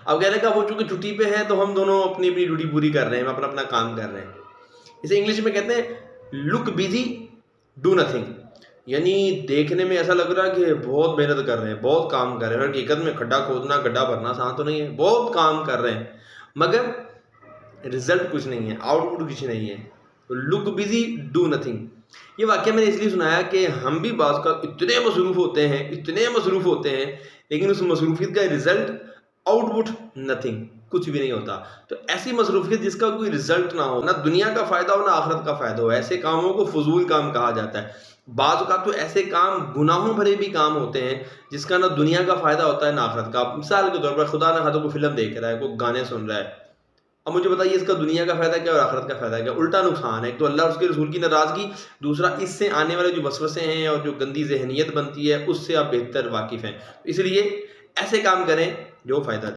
اب کہنے کا وہ چونکہ چھٹی پہ ہے تو ہم دونوں اپنی اپنی ڈیوٹی پوری کر رہے ہیں، ہم اپنا اپنا کام کر رہے ہیں۔ اسے انگلش میں کہتے ہیں لک بزی ڈو نتھنگ، یعنی دیکھنے میں ایسا لگ رہا ہے کہ بہت محنت کر رہے ہیں، بہت کام کر رہے ہیں، اور حقیقت میں کھڈا کھودنا گڈھا بھرنا آسان تو نہیں ہے، بہت کام کر رہے ہیں مگر رزلٹ کچھ نہیں ہے، آؤٹ پٹ کچھ نہیں ہے۔ لک بزی ڈو نتھنگ، یہ واقعہ میں نے اس لیے سنایا کہ ہم بھی بعض کا اتنے مصروف ہوتے ہیں لیکن اس مصروفیت کا رزلٹ آؤٹ پٹ نتھنگ، کچھ بھی نہیں ہوتا۔ تو ایسی مصروفیت جس کا کوئی رزلٹ نہ ہو، نہ دنیا کا فائدہ ہو نہ آخرت کا فائدہ ہو، ایسے کاموں کو فضول کام کہا جاتا ہے۔ بعض اوقات تو ایسے کام گناہوں بھرے بھی کام ہوتے ہیں جس کا نہ دنیا کا فائدہ ہوتا ہے نہ آخرت کا۔ مثال کے طور پر خدا نہ خواستہ کوئی فلم دیکھ رہا ہے، کوئی گانے سن رہا ہے، اب مجھے بتائیے اس کا دنیا کا فائدہ کیا اور آخرت کا فائدہ کیا؟ الٹا نقصان ہے۔ ایک تو اللہ اور اس کے رسول کی ناراضگی، دوسرا اس سے آنے والے جو وسوسے ہیں اور جو گندی ذہنیت بنتی ہے اس سے آپ بہتر واقف ہیں۔ اس لیے ایسے کام کریں جو فائدہ دیں۔